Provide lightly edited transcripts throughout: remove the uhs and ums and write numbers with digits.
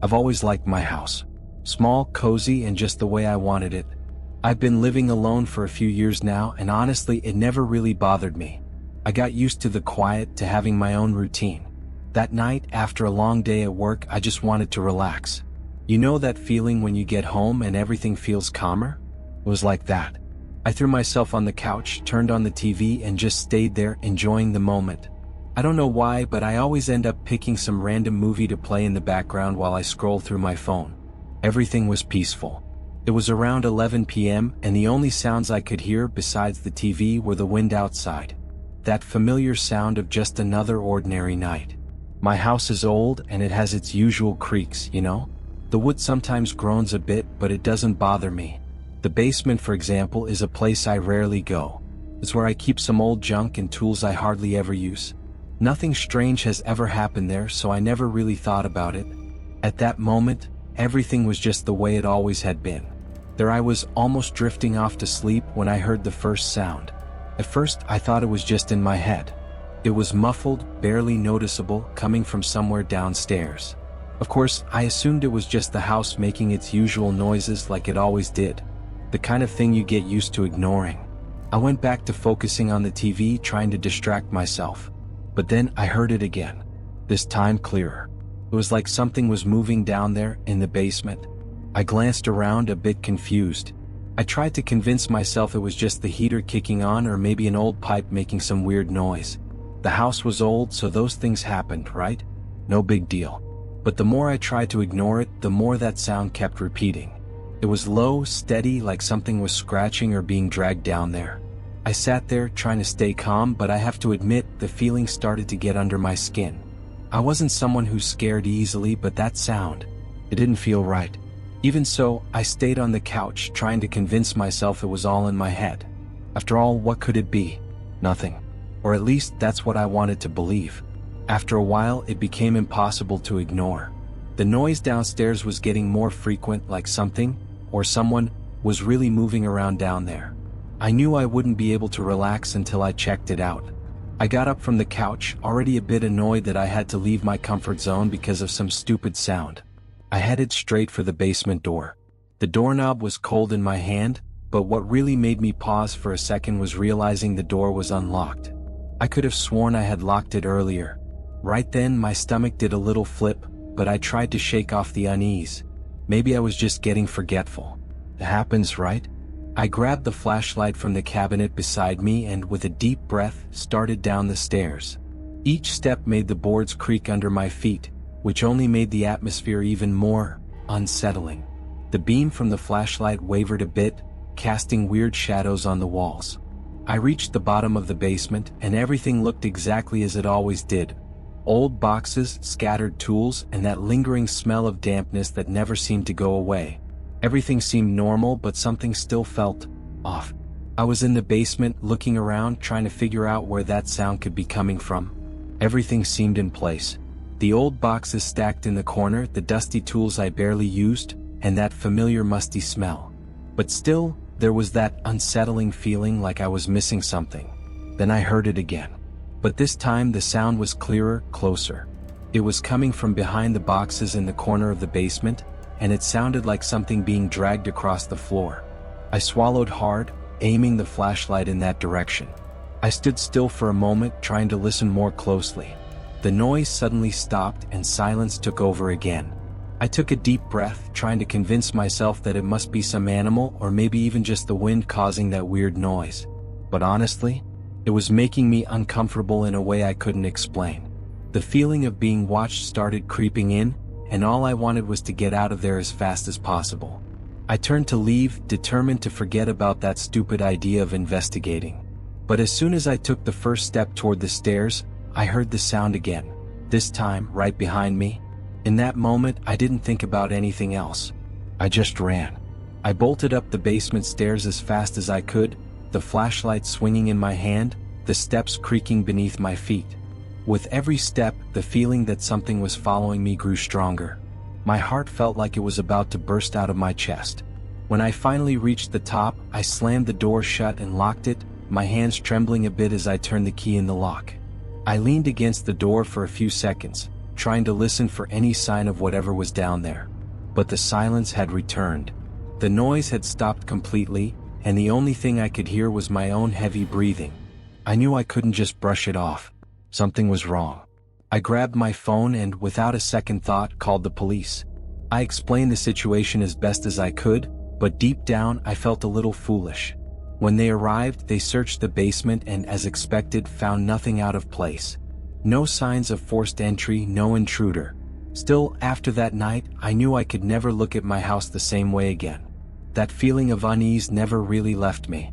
I've always liked my house. Small, cozy, and just the way I wanted it. I've been living alone for a few years now, and honestly, it never really bothered me. I got used to the quiet, to having my own routine. That night, after a long day at work, I just wanted to relax. You know that feeling when you get home and everything feels calmer? It was like that. I threw myself on the couch, turned on the TV, and just stayed there, enjoying the moment. I don't know why, but I always end up picking some random movie to play in the background while I scroll through my phone. Everything was peaceful. It was around 11 p.m., and the only sounds I could hear besides the TV were the wind outside. That familiar sound of just another ordinary night. My house is old, and it has its usual creaks, you know? The wood sometimes groans a bit, but it doesn't bother me. The basement, for example, is a place I rarely go. It's where I keep some old junk and tools I hardly ever use. Nothing strange has ever happened there, so I never really thought about it. At that moment, everything was just the way it always had been. There I was, almost drifting off to sleep when I heard the first sound. At first, I thought it was just in my head. It was muffled, barely noticeable, coming from somewhere downstairs. Of course, I assumed it was just the house making its usual noises like it always did. The kind of thing you get used to ignoring. I went back to focusing on the TV, trying to distract myself. But then I heard it again. This time clearer. It was like something was moving down there, in the basement. I glanced around, a bit confused. I tried to convince myself it was just the heater kicking on, or maybe an old pipe making some weird noise. The house was old, so those things happened, right? No big deal. But the more I tried to ignore it, the more that sound kept repeating. It was low, steady, like something was scratching or being dragged down there. I sat there, trying to stay calm, but I have to admit, the feeling started to get under my skin. I wasn't someone who's scared easily, but that sound, it didn't feel right. Even so, I stayed on the couch, trying to convince myself it was all in my head. After all, what could it be? Nothing. Or at least, that's what I wanted to believe. After a while, it became impossible to ignore. The noise downstairs was getting more frequent, like something, or someone, was really moving around down there. I knew I wouldn't be able to relax until I checked it out. I got up from the couch, already a bit annoyed that I had to leave my comfort zone because of some stupid sound. I headed straight for the basement door. The doorknob was cold in my hand, but what really made me pause for a second was realizing the door was unlocked. I could have sworn I had locked it earlier. Right then, my stomach did a little flip, but I tried to shake off the unease. Maybe I was just getting forgetful. It happens, right? I grabbed the flashlight from the cabinet beside me and, with a deep breath, started down the stairs. Each step made the boards creak under my feet, which only made the atmosphere even more unsettling. The beam from the flashlight wavered a bit, casting weird shadows on the walls. I reached the bottom of the basement, and everything looked exactly as it always did. Old boxes, scattered tools, and that lingering smell of dampness that never seemed to go away. Everything seemed normal, but something still felt off. I was in the basement, looking around, trying to figure out where that sound could be coming from. Everything seemed in place. The old boxes stacked in the corner, the dusty tools I barely used, and that familiar musty smell. But still, there was that unsettling feeling like I was missing something. Then I heard it again. But this time the sound was clearer, closer. It was coming from behind the boxes in the corner of the basement, and it sounded like something being dragged across the floor. I swallowed hard, aiming the flashlight in that direction. I stood still for a moment, trying to listen more closely. The noise suddenly stopped and silence took over again. I took a deep breath, trying to convince myself that it must be some animal or maybe even just the wind causing that weird noise. But honestly, it was making me uncomfortable in a way I couldn't explain. The feeling of being watched started creeping in, and all I wanted was to get out of there as fast as possible. I turned to leave, determined to forget about that stupid idea of investigating. But as soon as I took the first step toward the stairs, I heard the sound again, this time right behind me. In that moment, I didn't think about anything else. I just ran. I bolted up the basement stairs as fast as I could, the flashlight swinging in my hand, the steps creaking beneath my feet. With every step, the feeling that something was following me grew stronger. My heart felt like it was about to burst out of my chest. When I finally reached the top, I slammed the door shut and locked it, my hands trembling a bit as I turned the key in the lock. I leaned against the door for a few seconds, trying to listen for any sign of whatever was down there. But the silence had returned. The noise had stopped completely, and the only thing I could hear was my own heavy breathing. I knew I couldn't just brush it off. Something was wrong. I grabbed my phone and, without a second thought, called the police. I explained the situation as best as I could, but deep down I felt a little foolish. When they arrived, they searched the basement and, as expected, found nothing out of place. No signs of forced entry, no intruder. Still, after that night, I knew I could never look at my house the same way again. That feeling of unease never really left me.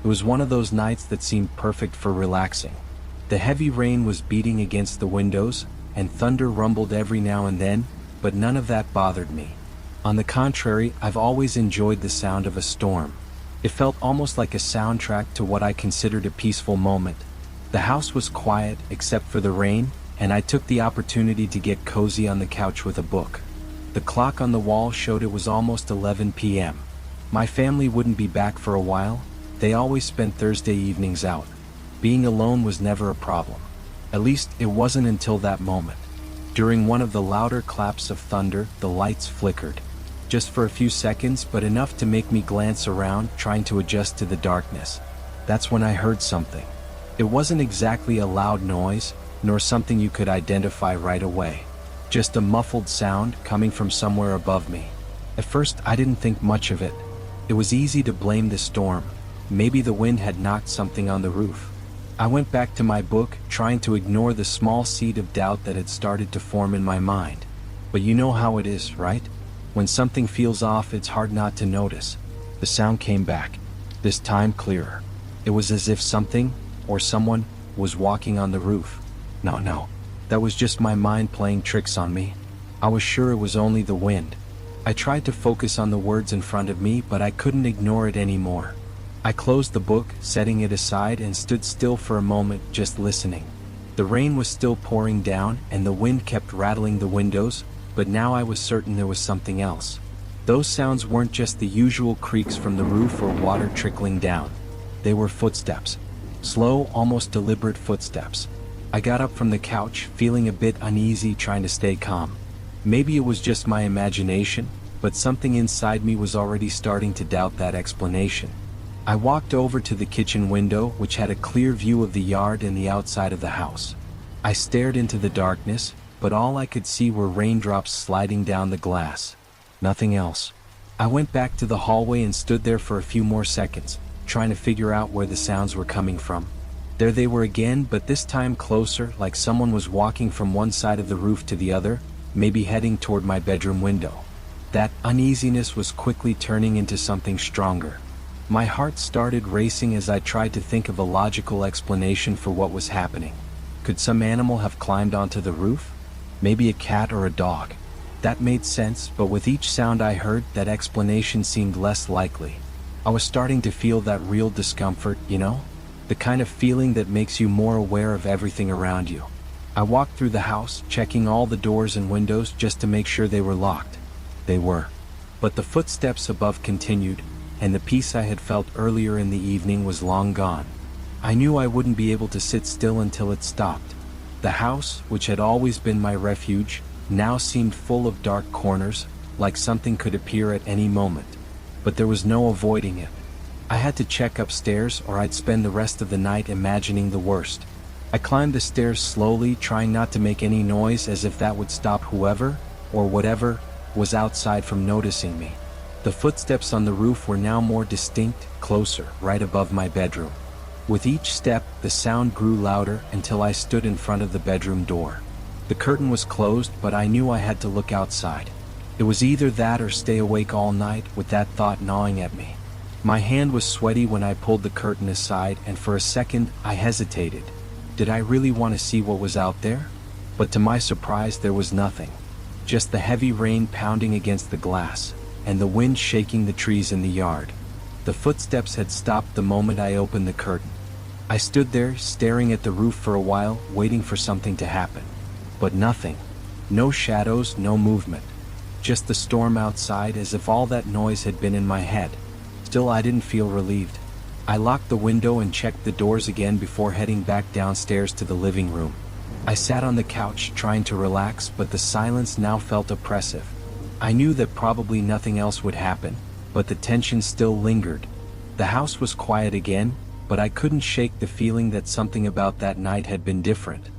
It was one of those nights that seemed perfect for relaxing. The heavy rain was beating against the windows, and thunder rumbled every now and then, but none of that bothered me. On the contrary, I've always enjoyed the sound of a storm. It felt almost like a soundtrack to what I considered a peaceful moment. The house was quiet except for the rain, and I took the opportunity to get cozy on the couch with a book. The clock on the wall showed it was almost 11 p.m. My family wouldn't be back for a while. They always spent Thursday evenings out. Being alone was never a problem. At least, it wasn't until that moment. During one of the louder claps of thunder, the lights flickered. Just for a few seconds, but enough to make me glance around, trying to adjust to the darkness. That's when I heard something. It wasn't exactly a loud noise, nor something you could identify right away. Just a muffled sound coming from somewhere above me. At first, I didn't think much of it. It was easy to blame the storm. Maybe the wind had knocked something on the roof. I went back to my book, trying to ignore the small seed of doubt that had started to form in my mind. But you know how it is, right? When something feels off, it's hard not to notice. The sound came back, this time clearer. It was as if something, or someone, was walking on the roof. No, that was just my mind playing tricks on me. I was sure it was only the wind. I tried to focus on the words in front of me, but I couldn't ignore it anymore. I closed the book, setting it aside, and stood still for a moment, just listening. The rain was still pouring down, and the wind kept rattling the windows, but now I was certain there was something else. Those sounds weren't just the usual creaks from the roof or water trickling down. They were footsteps. Slow, almost deliberate footsteps. I got up from the couch, feeling a bit uneasy, trying to stay calm. Maybe it was just my imagination, but something inside me was already starting to doubt that explanation. I walked over to the kitchen window, which had a clear view of the yard and the outside of the house. I stared into the darkness, but all I could see were raindrops sliding down the glass. Nothing else. I went back to the hallway and stood there for a few more seconds, trying to figure out where the sounds were coming from. There they were again, but this time closer, like someone was walking from one side of the roof to the other, maybe heading toward my bedroom window. That uneasiness was quickly turning into something stronger. My heart started racing as I tried to think of a logical explanation for what was happening. Could some animal have climbed onto the roof? Maybe a cat or a dog. That made sense, but with each sound I heard, that explanation seemed less likely. I was starting to feel that real discomfort, you know? The kind of feeling that makes you more aware of everything around you. I walked through the house, checking all the doors and windows just to make sure they were locked. They were. But the footsteps above continued, and the peace I had felt earlier in the evening was long gone. I knew I wouldn't be able to sit still until it stopped. The house, which had always been my refuge, now seemed full of dark corners, like something could appear at any moment. But there was no avoiding it. I had to check upstairs or I'd spend the rest of the night imagining the worst. I climbed the stairs slowly, trying not to make any noise, as if that would stop whoever, or whatever, was outside from noticing me. The footsteps on the roof were now more distinct, closer, right above my bedroom. With each step, the sound grew louder until I stood in front of the bedroom door. The curtain was closed, but I knew I had to look outside. It was either that or stay awake all night, with that thought gnawing at me. My hand was sweaty when I pulled the curtain aside, and for a second, I hesitated. Did I really want to see what was out there? But to my surprise, there was nothing. Just the heavy rain pounding against the glass, and the wind shaking the trees in the yard. The footsteps had stopped the moment I opened the curtain. I stood there, staring at the roof for a while, waiting for something to happen. But nothing. No shadows, no movement. Just the storm outside, as if all that noise had been in my head. Still, I didn't feel relieved. I locked the window and checked the doors again before heading back downstairs to the living room. I sat on the couch trying to relax, but the silence now felt oppressive. I knew that probably nothing else would happen, but the tension still lingered. The house was quiet again, but I couldn't shake the feeling that something about that night had been different.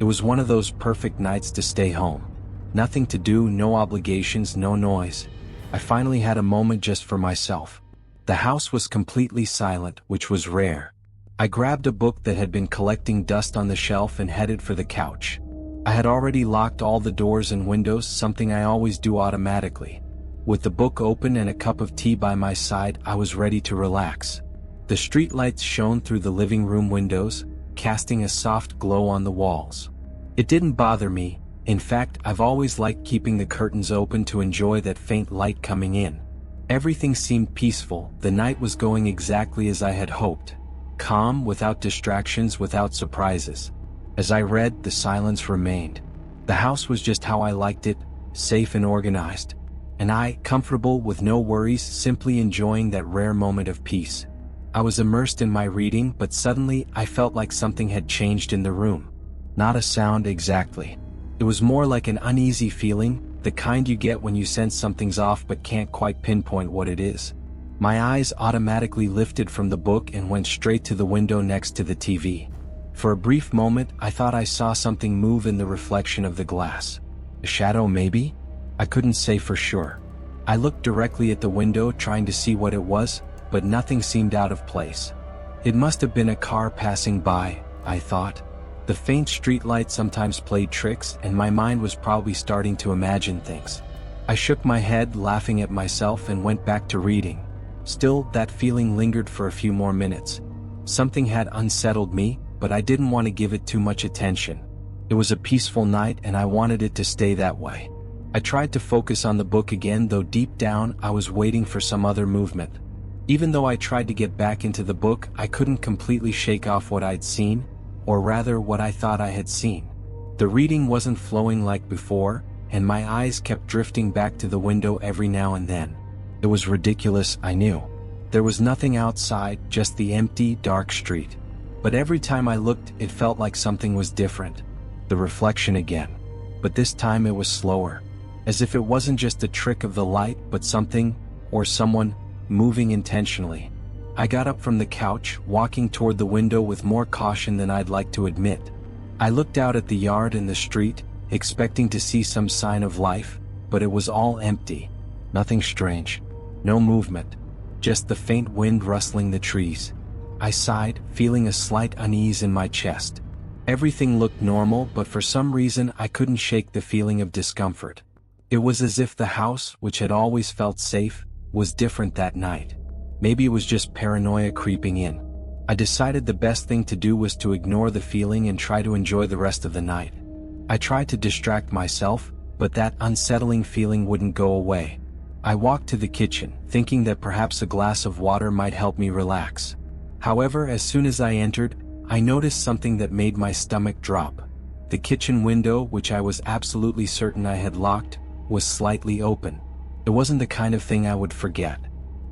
It was one of those perfect nights to stay home. Nothing to do, no obligations, no noise. I finally had a moment just for myself. The house was completely silent, which was rare. I grabbed a book that had been collecting dust on the shelf and headed for the couch. I had already locked all the doors and windows, something I always do automatically. With the book open and a cup of tea by my side, I was ready to relax. The streetlights shone through the living room windows, casting a soft glow on the walls. It didn't bother me. In fact, I've always liked keeping the curtains open to enjoy that faint light coming in. Everything seemed peaceful. The night was going exactly as I had hoped. Calm, without distractions, without surprises. As I read, the silence remained. The house was just how I liked it, safe and organized. And I, comfortable with no worries, simply enjoying that rare moment of peace. I was immersed in my reading, but suddenly I felt like something had changed in the room. Not a sound exactly. It was more like an uneasy feeling, the kind you get when you sense something's off but can't quite pinpoint what it is. My eyes automatically lifted from the book and went straight to the window next to the TV. For a brief moment, I thought I saw something move in the reflection of the glass. A shadow, maybe? I couldn't say for sure. I looked directly at the window, trying to see what it was, but nothing seemed out of place. It must have been a car passing by, I thought. The faint streetlight sometimes played tricks, and my mind was probably starting to imagine things. I shook my head, laughing at myself, and went back to reading. Still, that feeling lingered for a few more minutes. Something had unsettled me, but I didn't want to give it too much attention. It was a peaceful night, and I wanted it to stay that way. I tried to focus on the book again, though deep down I was waiting for some other movement. Even though I tried to get back into the book, I couldn't completely shake off what I'd seen, or rather what I thought I had seen. The reading wasn't flowing like before, and my eyes kept drifting back to the window every now and then. It was ridiculous, I knew. There was nothing outside, just the empty, dark street. But every time I looked, it felt like something was different. The reflection again. But this time it was slower. As if it wasn't just a trick of the light, but something, or someone, moving intentionally. I got up from the couch, walking toward the window with more caution than I'd like to admit. I looked out at the yard and the street, expecting to see some sign of life, but it was all empty. Nothing strange. No movement. Just the faint wind rustling the trees. I sighed, feeling a slight unease in my chest. Everything looked normal, but for some reason I couldn't shake the feeling of discomfort. It was as if the house, which had always felt safe, was different that night. Maybe it was just paranoia creeping in. I decided the best thing to do was to ignore the feeling and try to enjoy the rest of the night. I tried to distract myself, but that unsettling feeling wouldn't go away. I walked to the kitchen, thinking that perhaps a glass of water might help me relax. However, as soon as I entered, I noticed something that made my stomach drop. The kitchen window, which I was absolutely certain I had locked, was slightly open. It wasn't the kind of thing I would forget.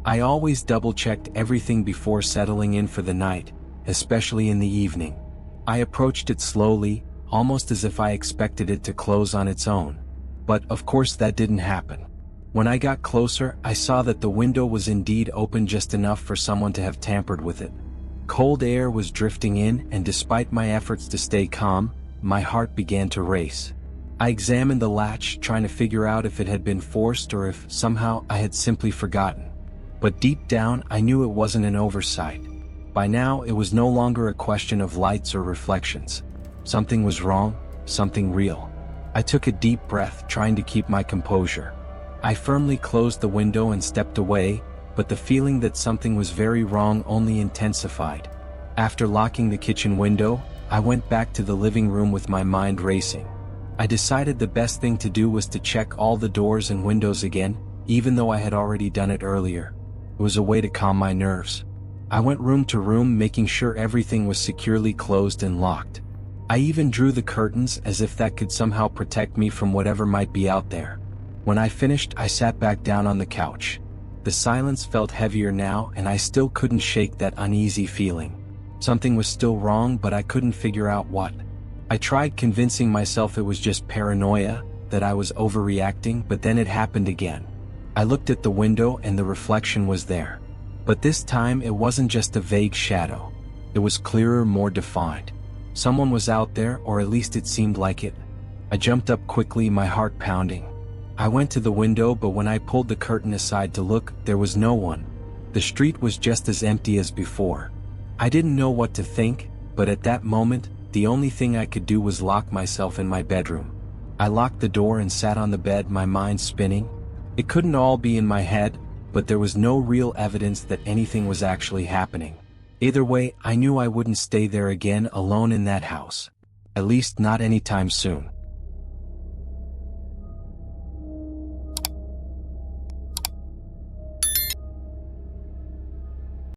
I always double-checked everything before settling in for the night, especially in the evening. I approached it slowly, almost as if I expected it to close on its own. But, of course, that didn't happen. When I got closer, I saw that the window was indeed open just enough for someone to have tampered with it. Cold air was drifting in, and despite my efforts to stay calm, my heart began to race. I examined the latch, trying to figure out if it had been forced or if, somehow, I had simply forgotten. But deep down, I knew it wasn't an oversight. By now, it was no longer a question of lights or reflections. Something was wrong, something real. I took a deep breath, trying to keep my composure. I firmly closed the window and stepped away, but the feeling that something was very wrong only intensified. After locking the kitchen window, I went back to the living room with my mind racing. I decided the best thing to do was to check all the doors and windows again, even though I had already done it earlier. It was a way to calm my nerves. I went room to room, making sure everything was securely closed and locked. I even drew the curtains as if that could somehow protect me from whatever might be out there. When I finished, I sat back down on the couch. The silence felt heavier now, and I still couldn't shake that uneasy feeling. Something was still wrong, but I couldn't figure out what. I tried convincing myself it was just paranoia, that I was overreacting, but then it happened again. I looked at the window and the reflection was there. But this time it wasn't just a vague shadow. It was clearer, more defined. Someone was out there, or at least it seemed like it. I jumped up quickly, my heart pounding. I went to the window, but when I pulled the curtain aside to look, there was no one. The street was just as empty as before. I didn't know what to think, but at that moment, the only thing I could do was lock myself in my bedroom. I locked the door and sat on the bed, my mind spinning. It couldn't all be in my head, but there was no real evidence that anything was actually happening. Either way, I knew I wouldn't stay there again alone in that house. At least not anytime soon.